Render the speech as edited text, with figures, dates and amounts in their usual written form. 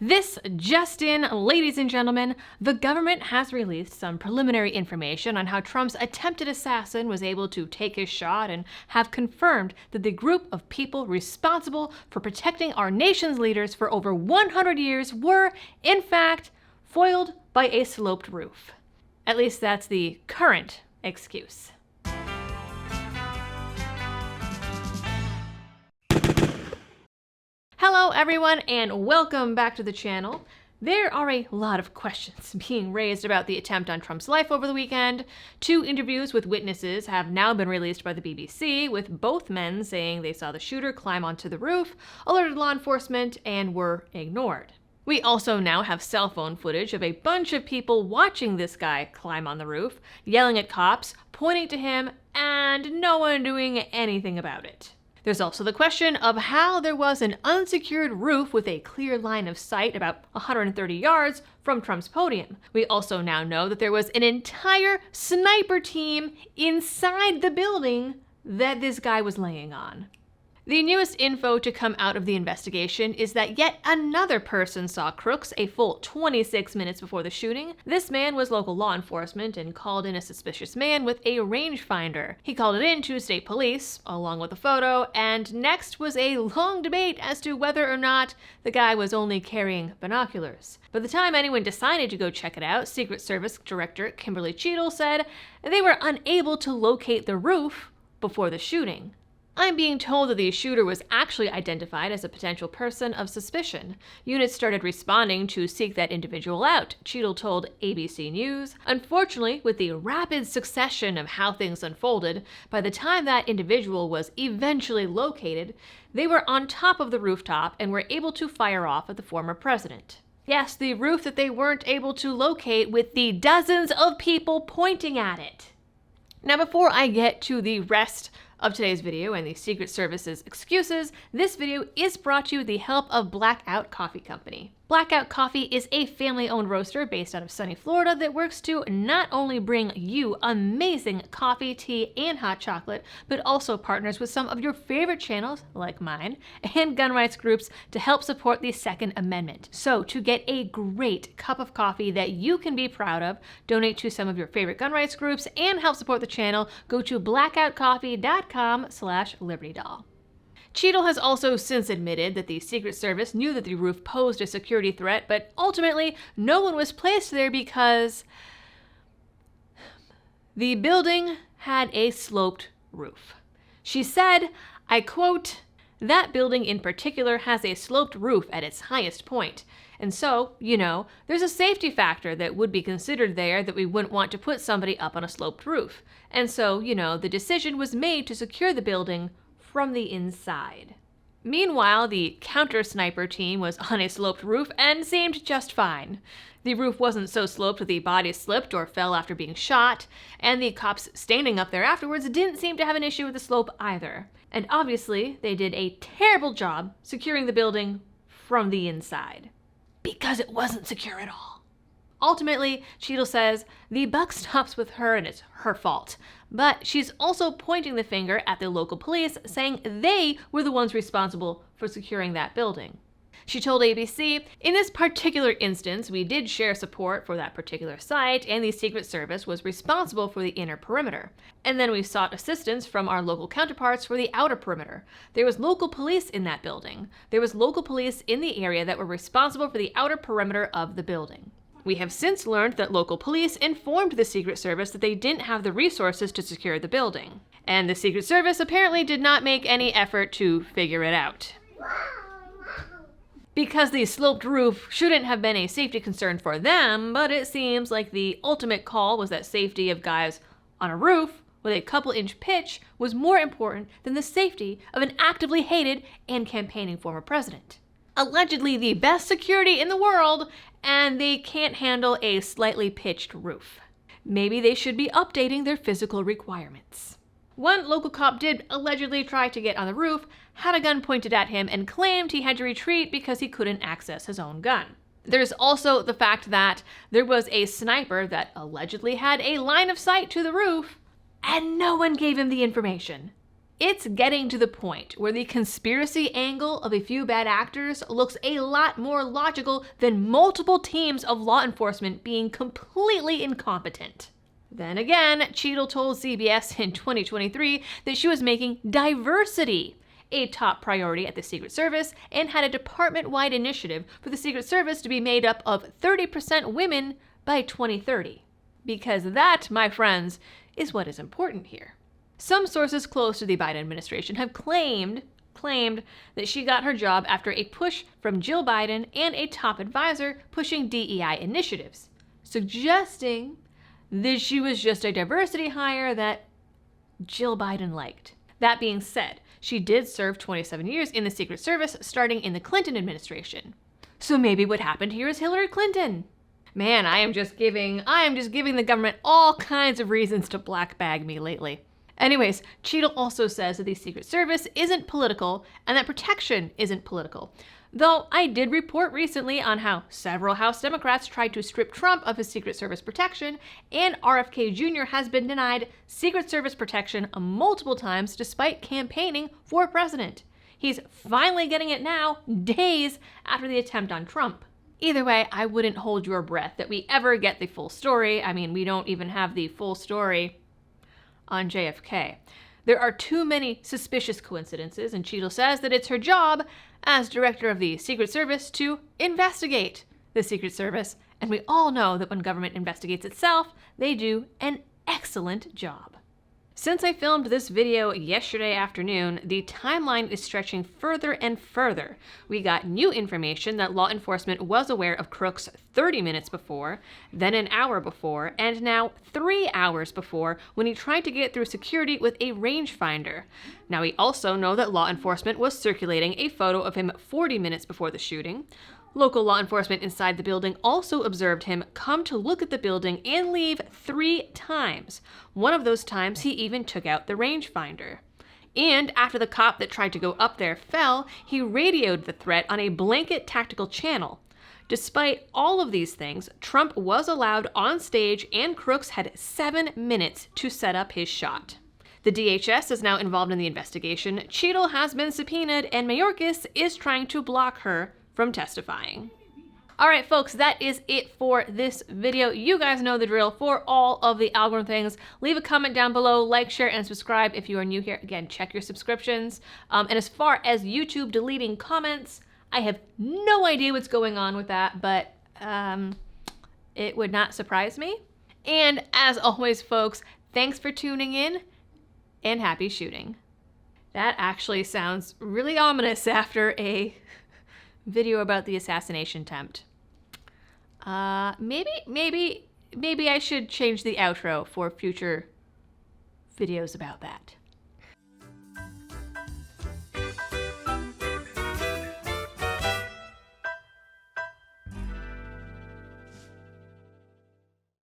This just in, ladies and gentlemen, the government has released some preliminary information on how Trump's attempted assassin was able to take his shot and have confirmed that the group of people responsible for protecting our nation's leaders for over 100 years were, in fact, foiled by a sloped roof. At least that's the current excuse. Hello everyone and welcome back to the channel. There are a lot of questions being raised about the attempt on Trump's life over the weekend. 2 interviews with witnesses have now been released by the BBC, with both men saying they saw the shooter climb onto the roof, alerted law enforcement, and were ignored. We also now have cell phone footage of a bunch of people watching this guy climb on the roof, yelling at cops, pointing to him, and no one doing anything about it. There's also the question of how there was an unsecured roof with a clear line of sight about 130 yards from Trump's podium. We also now know that there was an entire sniper team inside the building that this guy was laying on. The newest info to come out of the investigation is that yet another person saw Crooks a full 26 minutes before the shooting. This man was local law enforcement and called in a suspicious man with a rangefinder. He called it in to state police, along with a photo, and next was a long debate as to whether or not the guy was only carrying binoculars. By the time anyone decided to go check it out, Secret Service Director Kimberly Cheadle said they were unable to locate the roof before the shooting. I'm being told that the shooter was actually identified as a potential person of suspicion. Units started responding to seek that individual out, Cheadle told ABC News. Unfortunately, with the rapid succession of how things unfolded, by the time that individual was eventually located, they were on top of the rooftop and were able to fire off at the former president. Yes, the roof that they weren't able to locate with the dozens of people pointing at it. Now, before I get to the rest of today's video and the Secret Service's excuses, this video is brought to you with the help of Blackout Coffee Company. Blackout Coffee is a family-owned roaster based out of sunny Florida that works to not only bring you amazing coffee, tea, and hot chocolate, but also partners with some of your favorite channels, like mine, and gun rights groups to help support the Second Amendment. So to get a great cup of coffee that you can be proud of, donate to some of your favorite gun rights groups, and help support the channel, go to blackoutcoffee.com/libertydoll. Cheadle has also since admitted that the Secret Service knew that the roof posed a security threat, but ultimately no one was placed there because the building had a sloped roof. She said, I quote, "That building in particular has a sloped roof at its highest point. And so, there's a safety factor that would be considered there that we wouldn't want to put somebody up on a sloped roof. And so, the decision was made to secure the building from the inside." Meanwhile, the counter-sniper team was on a sloped roof and seemed just fine. The roof wasn't so sloped that the body slipped or fell after being shot, and the cops standing up there afterwards didn't seem to have an issue with the slope either. And obviously, they did a terrible job securing the building from the inside. Because it wasn't secure at all. Ultimately, Cheadle says the buck stops with her and it's her fault. But she's also pointing the finger at the local police, saying they were the ones responsible for securing that building. She told ABC, "In this particular instance, we did share support for that particular site, and the Secret Service was responsible for the inner perimeter. And then we sought assistance from our local counterparts for the outer perimeter. There was local police in that building. There was local police in the area that were responsible for the outer perimeter of the building. We have since learned that local police informed the Secret Service that they didn't have the resources to secure the building. And the Secret Service apparently did not make any effort to figure it out." Because the sloped roof shouldn't have been a safety concern for them, but it seems like the ultimate call was that safety of guys on a roof with a couple-inch pitch was more important than the safety of an actively hated and campaigning former president. Allegedly the best security in the world, and they can't handle a slightly pitched roof. Maybe they should be updating their physical requirements. One local cop did allegedly try to get on the roof, had a gun pointed at him, and claimed he had to retreat because he couldn't access his own gun. There's also the fact that there was a sniper that allegedly had a line of sight to the roof, and no one gave him the information. It's getting to the point where the conspiracy angle of a few bad actors looks a lot more logical than multiple teams of law enforcement being completely incompetent. Then again, Cheadle told CBS in 2023 that she was making diversity a top priority at the Secret Service and had a department-wide initiative for the Secret Service to be made up of 30% women by 2030. Because that, my friends, is what is important here. Some sources close to the Biden administration have claimed that she got her job after a push from Jill Biden and a top advisor pushing DEI initiatives, suggesting that she was just a diversity hire that Jill Biden liked. That being said, she did serve 27 years in the Secret Service, starting in the Clinton administration. So maybe what happened here is Hillary Clinton. Man, I am just giving the government all kinds of reasons to black bag me lately. Anyways, Cheadle also says that the Secret Service isn't political and that protection isn't political. Though I did report recently on how several House Democrats tried to strip Trump of his Secret Service protection, and RFK Jr. has been denied Secret Service protection multiple times despite campaigning for president. He's finally getting it now, days after the attempt on Trump. Either way, I wouldn't hold your breath that we ever get the full story. I mean, we don't even have the full story on JFK. There are too many suspicious coincidences, and Cheadle says that it's her job as director of the Secret Service to investigate the Secret Service, and we all know that when government investigates itself, they do an excellent job. Since I filmed this video yesterday afternoon, the timeline is stretching further and further. We got new information that law enforcement was aware of Crooks 30 minutes before, then an hour before, and now 3 hours before when he tried to get through security with a rangefinder. Now we also know that law enforcement was circulating a photo of him 40 minutes before the shooting. Local law enforcement inside the building also observed him come to look at the building and leave 3 times. One of those times he even took out the rangefinder. And after the cop that tried to go up there fell, he radioed the threat on a blanket tactical channel. Despite all of these things, Trump was allowed on stage and Crooks had 7 minutes to set up his shot. The DHS is now involved in the investigation, Cheadle has been subpoenaed, and Mayorkas is trying to block her from testifying. Alright folks, that is it for this video. You guys know the drill. For all of the algorithm things, leave a comment down below, like, share, and subscribe if you are new here. Again, check your subscriptions. And as far as YouTube deleting comments, I have no idea what's going on with that, but it would not surprise me. And as always, folks, thanks for tuning in, and happy shooting. That actually sounds really ominous after a video about the assassination attempt. Maybe I should change the outro for future videos about that.